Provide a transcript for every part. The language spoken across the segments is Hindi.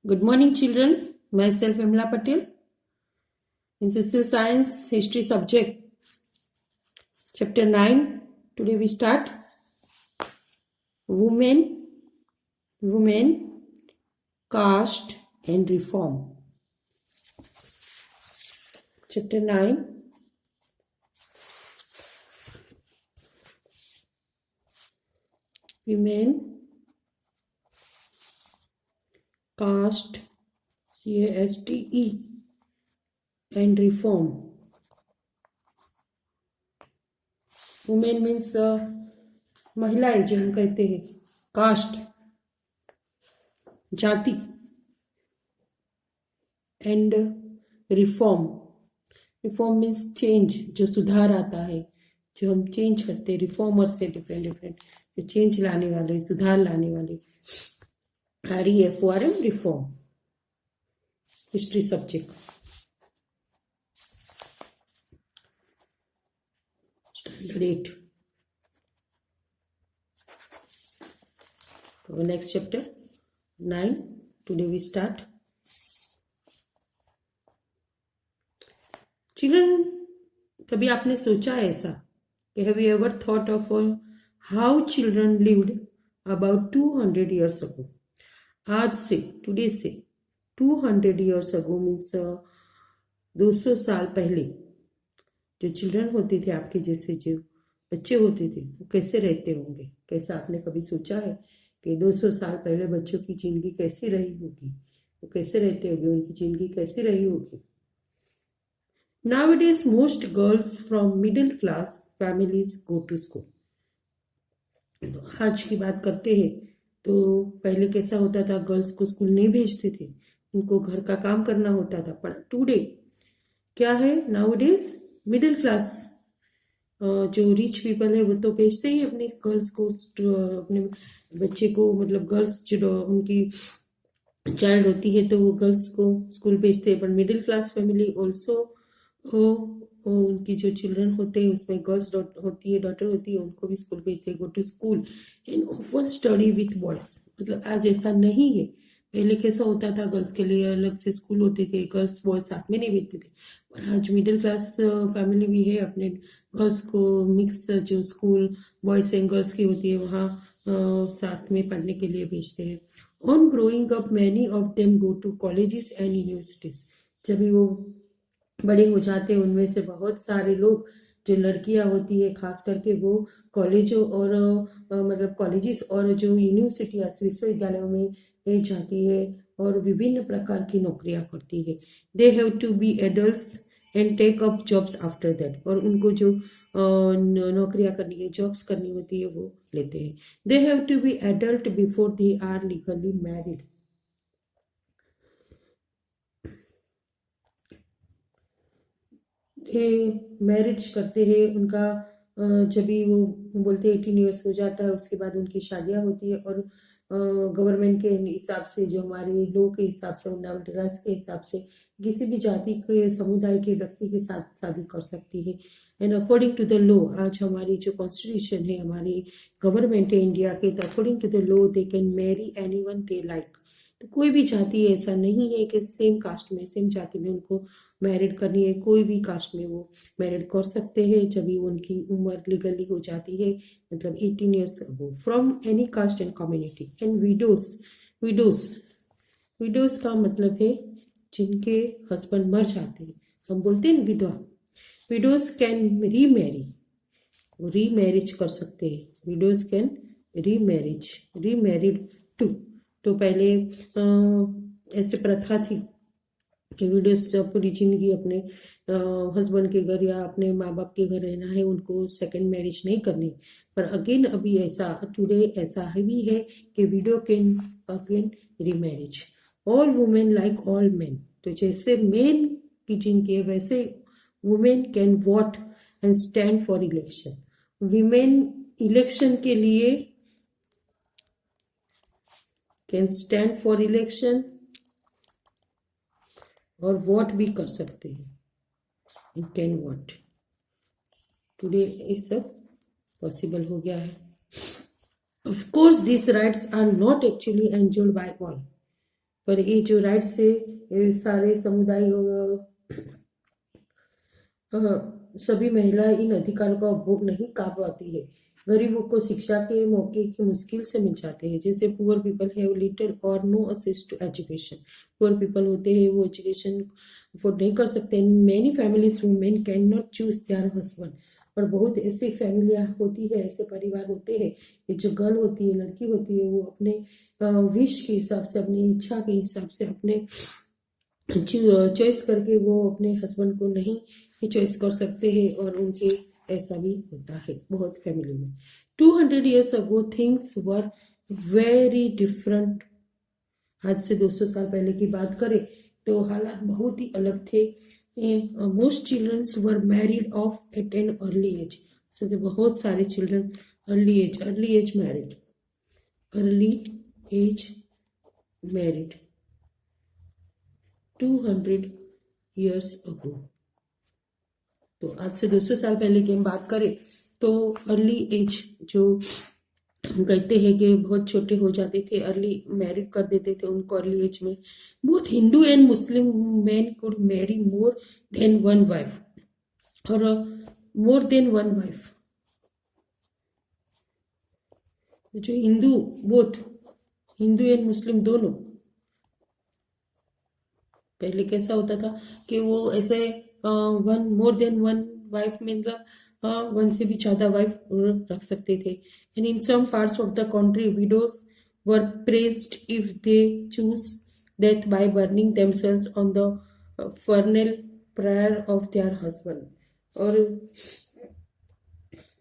Good morning, children. Myself, Vimla Patel. In social science history subject, chapter 9. Today we start women, caste and reform. Chapter 9. Women, caste, CASTE and reform. Women means महिलाएं जो हम कहते हैं, कास्ट जाति, एंड रिफॉर्म मीन्स चेंज, जो सुधार आता है, जो हम चेंज करते हैं, रिफॉर्मर से डिफरेंट जो चेंज लाने वाले, सुधार लाने वाले, REFORM reform. History subject. Standard 8. Next chapter 9. Today we start. Children, कभी आपने सोचा है ऐसा कि have you ever thought of how children lived about 200 years ago? आज से, today से 200 years ago means 200 साल पहले जो चिल्ड्रन होते थे, आपके जैसे जो बच्चे होते थे, वो कैसे रहते होंगे? कैसा आपने कभी सोचा है कि 200 साल पहले बच्चों की जिंदगी कैसी रही होगी? वो कैसे रहते होंगे? उनकी जिंदगी कैसी रही होगी? Nowadays, most girls from middle class families go to school. आज की बात करते हैं तो पहले कैसा होता था? गर्ल्स को स्कूल नहीं भेजते थे, उनको घर का काम करना होता था. पर टुडे क्या है? नाउडेज मिडिल क्लास जो रिच पीपल है वो तो भेजते ही अपने गर्ल्स को, अपने बच्चे को, मतलब गर्ल्स जो उनकी चाइल्ड होती है तो वो गर्ल्स को स्कूल भेजते हैं. पर मिडिल क्लास फैमिली ऑल्सो उनकी जो चिल्ड्रन होते हैं उसमें गर्ल्स होती है, डॉटर होती है, उनको भी स्कूल भेजते हैं, go to school and often study with boys. मतलब आज ऐसा नहीं है. पहले कैसा होता था? गर्ल्स के लिए अलग से स्कूल होते थे, गर्ल्स बॉयज साथ में नहीं भेजते थे. पर आज मिडिल क्लास फैमिली भी है, अपने गर्ल्स को मिक्स जो स्कूल बॉयज एंड गर्ल्स की होती है वहाँ साथ में पढ़ने के लिए भेजते हैं. On growing up many of them go to colleges and universities. जब भी वो बड़े हो जाते हैं उनमें से बहुत सारे लोग, जो लड़कियां होती है खास करके, वो कॉलेजों और मतलब कॉलेजेस और जो यूनिवर्सिटी विश्वविद्यालयों में जाती है और विभिन्न प्रकार की नौकरियां करती है. They have to be adults and take up jobs after that. और उनको जो नौकरियां करनी है, जॉब्स करनी होती है, वो लेते हैं. They have to be adult before they are legally married. Marriage करते हैं उनका जब भी वो बोलते हैं 18 ईयर्स हो जाता है, उसके बाद उनकी शादियां होती है. और गवर्नमेंट के हिसाब से, जो हमारे लॉ के हिसाब से, फंडामेंटल राइट्स के हिसाब से किसी भी जाति के, समुदाय के व्यक्ति के साथ शादी कर सकती है. And according to the law, आज हमारी जो कॉन्स्टिट्यूशन है, हमारी गवर्नमेंट है इंडिया के, तो according to the law they can marry anyone they like. तो कोई भी जाति ऐसा नहीं है कि सेम कास्ट में, सेम जाति में उनको मैरिड करनी है. कोई भी कास्ट में वो मैरिड कर सकते हैं जब भी उनकी उम्र लीगली हो जाती है, मतलब 18 years above, from any caste and community. And widows का मतलब है जिनके हस्बैंड मर जाते हैं, हम बोलते हैं विधवा. विडोज कैन रीमैरिज कर सकते हैं. Widows can remarried too. तो पहले ऐसे प्रथा थी कि विडोज पूरी जिंदगी अपने हस्बैंड के घर या अपने माँ बाप के घर रहना है, उनको सेकंड मैरिज नहीं करनी. पर अगेन अभी ऐसा टुडे ऐसा भी है कि window can again remarriage. All women like all main. तो जैसे मेन की जिंदगी है वैसे women can vote and stand for election. Women election के लिए कैन स्टैंड फॉर इलेक्शन और वोट भी कर सकते हैं. Can vote. टुडे ये सब पॉसिबल हो गया है. Of course this rights are not actually enjoyed by all. पर ये जो राइट्स से ये सारे समुदाय सभी महिलाएं इन अधिकारों का उपभोग नहीं कर पाती है। गरीबों को शिक्षा के मौके की मुश्किल से मिल जाते हैं, जैसे poor people have little or no access to education. Poor people होते हैं वो एजुकेशन अफोर्ड नहीं कर सकते। In many families women can not choose their husband. और बहुत ऐसी फैमिलियाँ होती है, ऐसे परिवार होते हैं कि जो गर्ल होती है, लड़की होती है, वो अपने विश के हिसाब से, अपनी इच्छा के हिसाब से, अपने चॉइस करके वो अपने हस्बैंड को नहीं चॉइस कर सकते हैं। और उनके ऐसा भी होता है बहुत फैमिली में। 200 years ago things were very different. आज से 200 साल पहले की बात करें तो हालात बहुत ही अलग थे। Most childrens were married off at an early age. तो बहुत सारे children early age married 200 years ago। तो आज से 200 साल पहले की हम बात करें तो अर्ली एज जो हम कहते हैं कि बहुत छोटे हो जाते थे, अर्ली मैरिड कर देते थे उनको अर्ली एज में। Both Hindu and Muslim man could marry more than one wife. और मोर देन वन वाइफ जो बोथ हिंदू एंड मुस्लिम दोनों। पहले कैसा होता था कि वो ऐसे one more than one wife मतलब वन से भी ज़्यादा वाइफ रख सकते थे। And in some parts of the country widows were praised if they choose death by burning themselves on the फर्नेल prior of their husband. और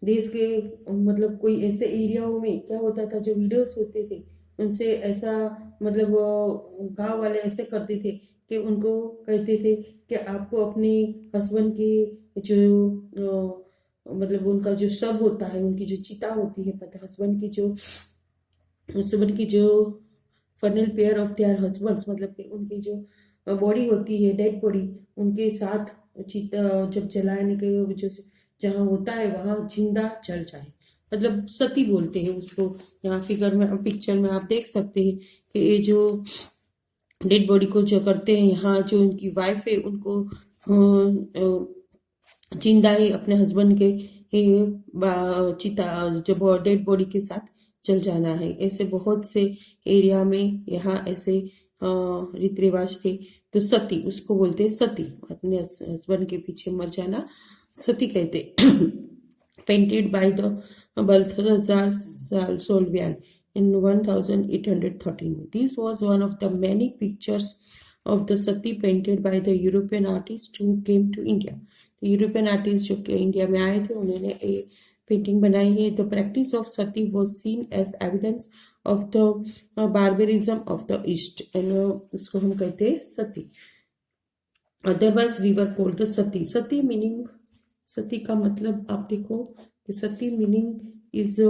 देश के मतलब कोई ऐसे एरियाओं में क्या होता था, जो विडोज होते थे उनसे ऐसा मतलब गांव वाले ऐसे करते थे कि उनको कहते थे कि आपको अपने हस्बैंड की जो मतलब उनका जो शव होता है, उनकी जो चिता होती है, पता हस्बैंड की जो फर्नल पेयर ऑफ देयर हस्बैंड्स, मतलब कि उनकी जो बॉडी होती है, डेड बॉडी, उनके साथ चिता जब जलाने के जो जहाँ होता है वहाँ जिंदा जल जाए, मतलब सती बोलते हैं उसको। यहाँ फिगर में पिक्चर में आप देख सकते हैं कि ये जो डेड बॉडी को जो करते हैं, यहाँ जो उनकी वाइफ है उनको जिंदा ही अपने हस्बैंड के चिता जो डेड बॉडी के साथ जल जाना है। ऐसे बहुत से एरिया में यहाँ ऐसे रीति रिवाज थे। तो सती उसको बोलते हैं, सती अपने हस्बैंड के पीछे मर जाना सती कहते। Painted by the Balthazar Solvian in 1813. This was one of the many pictures of the sati painted by the European artists who came to India. तो यूरोपियन आर्टिस्ट जो इंडिया में आए थे उन्होंने ये पेंटिंग बनाई है। The practice of sati was seen as evidence of the barbarism of the East. And इसको हम कहते हैं sati. Otherwise we were called the sati. Sati meaning, sati का मतलब आप देखो, सती मीनिंग इज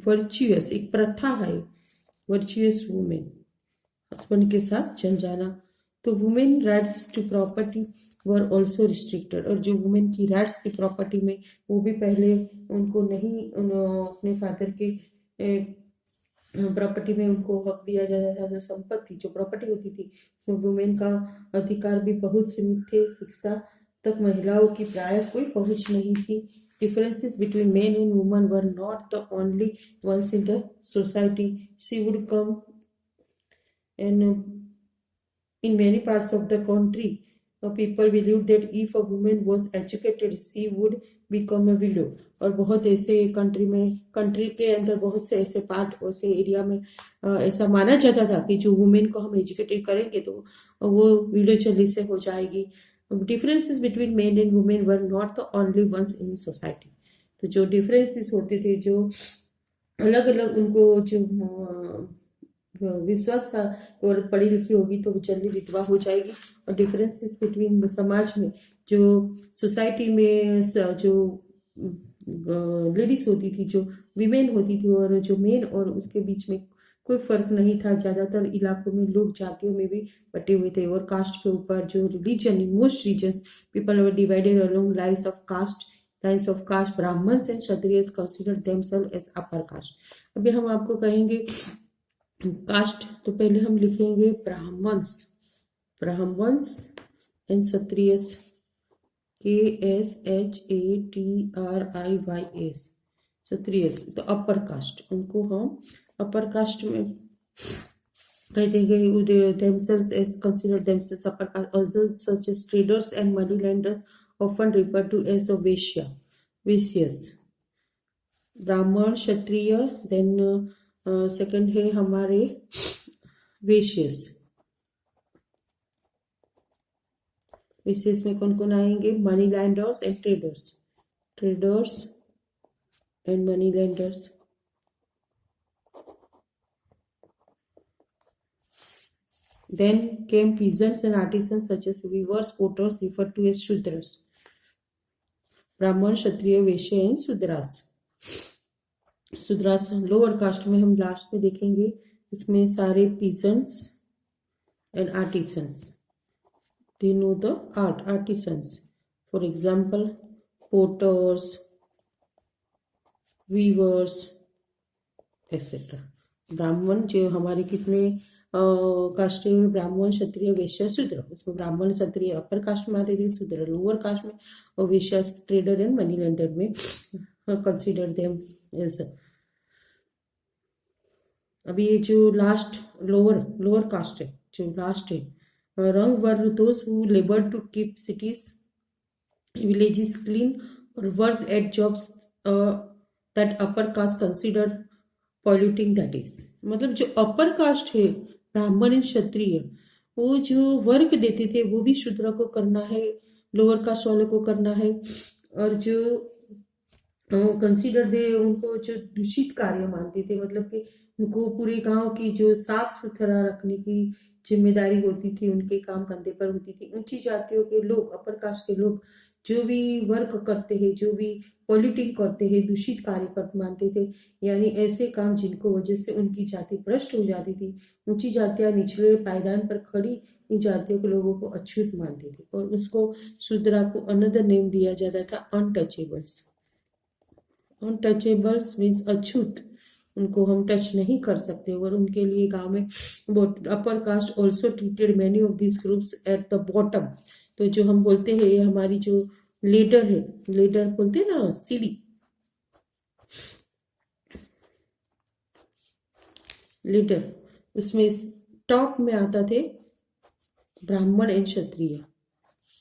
वर्चुअस, एक प्रथा है, वर्चुअस वुमेन, हस्बैंड के साथ जल जाना। तो women rights to property were also restricted. और जो वुमेन की राइट्स थी प्रॉपर्टी में, वो भी पहले उनको नहीं अपने फादर के प्रॉपर्टी में उनको हक दिया जाता था। जो संपत्ति जो प्रॉपर्टी होती थी उसमें वुमेन का अधिकार भी बहुत सीमित थे। शिक्षा तक महिलाओं की प्राय कोई पहुंच नहीं थी। Differences between men and women were not the only ones in the society. She would come, and in many parts of the country, people believed that if a woman was educated, she would become a widow. और बहुत ऐसे कंट्री के अंदर बहुत से ऐसे पार्ट और से एरिया में ऐसा माना जाता था कि जो वुमेन को हम एजुकेटेड करेंगे तो वो विडो जल्दी से हो जाएगी। Differences between men and women were not the only ones in society. तो जो डिफरेंसेस होते थे, जो अलग अलग उनको जो विश्वास था कि औरत पढ़ी लिखी होगी तो वो जल्दी विधवा हो जाएगी। और डिफरेंसेस बिटवीन समाज में, जो सोसाइटी में जो लेडीज होती थी, जो वीमेन होती थी, और जो मेन और उसके बीच में कोई फर्क नहीं था। ज़्यादातर इलाकों में लोग जातियों में भी बटे हुए थे। और कास्ट के ऊपर जो religion, in most regions people were divided along lines of caste. Brahmans and Kshatriyas consider themselves as upper caste. अभी हम आपको कहेंगे कास्ट तो पहले हम लिखेंगे ब्राह्मण्स, ब्राह्मण्स एंड क्षत्रियस, KSHATRIYS, क्षत्रियस। तो अपर कास्ट, उनको हम अपर कास्ट में कहते हैं। themselves as consider themselves upper caste, others such as traders and moneylenders often referred to as a vaishya, vaisyas। ब्राह्मण, क्षत्रिय, देन सेकंड है हमारे वेश्यस। वेश्यस में कौन कौन आएंगे? Money landers and traders, traders and money landers. Then came peasants and artisans such as weavers, potters, referred to as Shudras। Brahman, Kshatriya, Vaishya and Shudras. Shudras lower caste में हम लास्ट में देखेंगे। इसमें सारे peasants and artisans, they know the art, artisans. For example potters, weavers etcetera. Brahman जो हमारे कितने कास्ट में? ब्राह्मण, क्षत्रिय, वैश्य, शूद्र। इसमें ब्राह्मण, क्षत्रिय अपर कास्ट में आते थे, शूद्र लोअर कास्ट में, और वैश्य ट्रेडर एंड मनी लेंडर में कंसिडर देम एज। अभी ये जो लास्ट लोअर कास्ट है, जो लास्ट है, रंग were those who labour to keep cities villages clean or worked at jobs that upper caste considered polluting, that is। मतलब जो अपर कास्ट है, ब्राह्मण एंड क्षत्रिय, वो जो वर्क देते थे वो भी शूद्र को करना है, लोअर कास्ट वाले को करना है। और जो कंसिडर दे, उनको जो दूषित कार्य मानते थे, मतलब कि उनको पूरे गांव की जो साफ सुथरा रखने की जिम्मेदारी होती थी, उनके काम कंधे पर होती थी। ऊंची जातियों के लोग, अपर कास्ट के लोग जो भी वर्क करते हैं, जो भी पॉलिटिक करते हैं, दूषित कार्य कर मानते थे, यानी ऐसे काम जिनको वजह से उनकी जाति भ्रष्ट हो जाती थी। ऊंची जातियां निचले पायदान पर खड़ी इन जातियों के लोगों को अछूत मानती थी, और उसको शूद्रा को अनदर नेम दिया जाता था अनटचेबल्स। अनटचेबल्स मीन्स अछूत, उनको हम टच नहीं कर सकते। और उनके लिए गांव में upper caste also treated many of this groups at the bottom. तो जो हम बोलते हैं, ये हमारी जो लेडर है, लेडर बोलते हैं ना, सीढ़ी, लेडर, उसमें टॉप में आता थे ब्राह्मण एंड क्षत्रिय,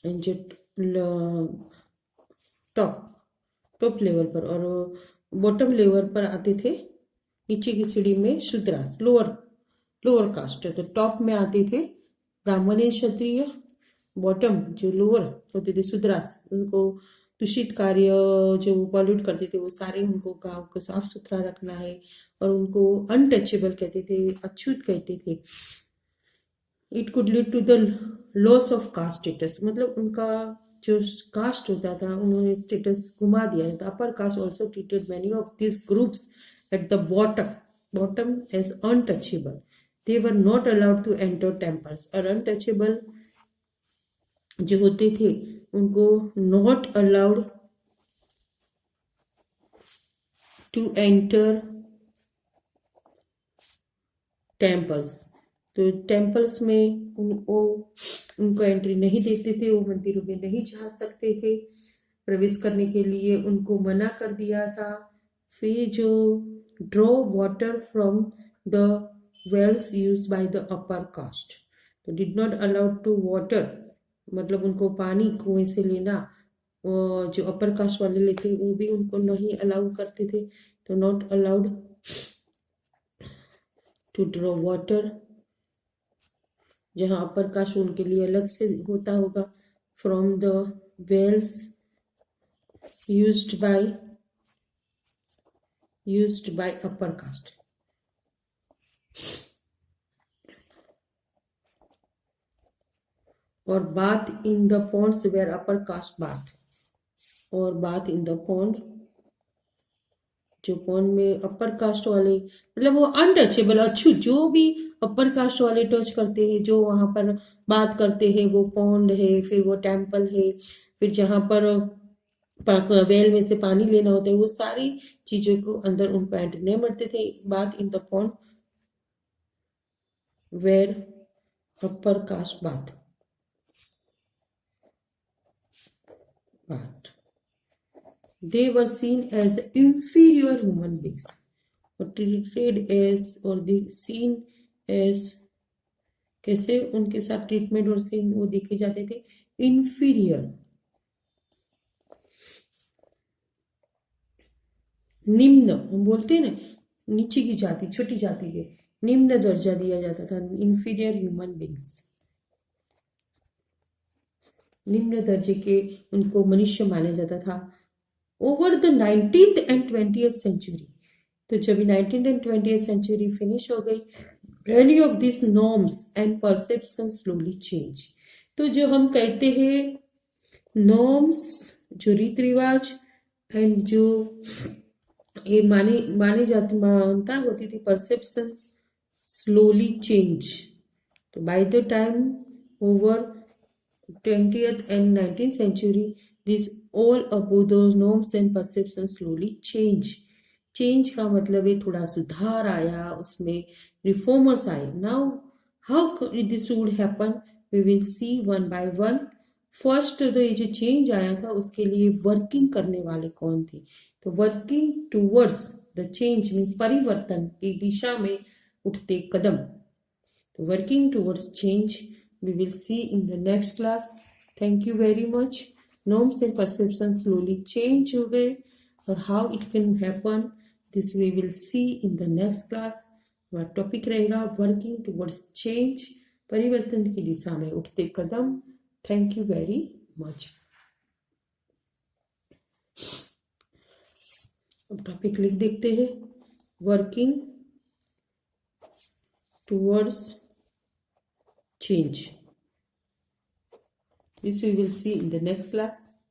एंड जो टॉप लेवल पर, और बॉटम लेवल पर आते थे नीचे की सीढ़ी में शूद्रास, लोअर कास्ट। तो टॉप में आते थे ब्राह्मण एंड क्षत्रिय, बॉटम जो लोअर होते थे शूद्रास, उनको दूषित कार्य जो पॉल्यूट करते थे वो सारे, उनको गांव को साफ सुथरा रखना है, और उनको अनटचेबल कहते थे, अछूत कहते थे। It could lead to the loss of caste status, मतलब उनका जो कास्ट होता था, उन्होंने स्टेटस घुमा दिया था। Upper caste also treated many of this groups at the bottom as untouchable. They were not allowed to enter temples, और अनटचेबल जो होते थे उनको not allowed to enter temples. तो टेम्पल्स में उनको एंट्री नहीं देते थे, वो मंदिरों में नहीं जा सकते थे, प्रवेश करने के लिए उनको मना कर दिया था। फिर जो draw water from the wells used by the upper caste, तो did not allowed to water, मतलब उनको पानी कुएं से लेना, जो अपर कास्ट वाले लेते वो भी उनको नहीं अलाउ करते थे। तो not allowed to draw water, जहाँ अपर कास्ट उनके लिए अलग से होता होगा, from the wells used by upper caste. और bath in the ponds where upper caste bath, और बाथ इन द पॉन्ड, जो पॉन्ड में अपर कास्ट वाले, मतलब वो अनटचेबल, अछूत, जो भी अपर कास्ट वाले टच करते हैं, जो वहां पर बात करते हैं, वो पॉन्ड है, फिर वो टेम्पल है, फिर जहां पर वेल में से पानी लेना होता है, वो सारी चीजों को अंदर उनको एंटर नहीं मरते थे। बात इन the pond were upper caste Bhat. They were seen as inferior human beings or treated as or they seen as कैसे उनके साथ ट्रीटमेंट और सीन वो देखे जाते थे इंफीरियर निम्न हम बोलते हैं ना नीचे की जाति छोटी जाति के निम्न दर्जा दिया जाता था इंफीरियर ह्यूमन बींग्स निम्न दर्जे के उनको मनुष्य माना जाता था over the 19th and 20th century तो जब 19th and 20th century finish हो गई many of these norms and perceptions slowly change तो जो हम कहते हैं नॉर्म्स जो रीति रिवाज एंड जो ये मानता होती थी परसेप्शंस स्लोली चेंज तो by the time over 20th and 19th century this all about those norms and perceptions slowly change का मतलब है थोड़ा सुधार आया उसमें रिफॉर्मर्स आए now how this would happen we will see one by one first तो ये जो चेंज आया था उसके लिए वर्किंग करने वाले कौन थे तो working towards the change means परिवर्तन की दिशा में उठते कदम तो working towards change we will see in the next class. Thank you very much. Norms and perceptions slowly change हो गए और how it can happen this we will see in the next class. हमारा टॉपिक रहेगा वर्किंग टुवर्ड्स चेंज परिवर्तन की दिशा में उठते कदम थैंक यू वेरी मच अब टॉपिक लिख देखते हैं working towards change. This we will see in the next class.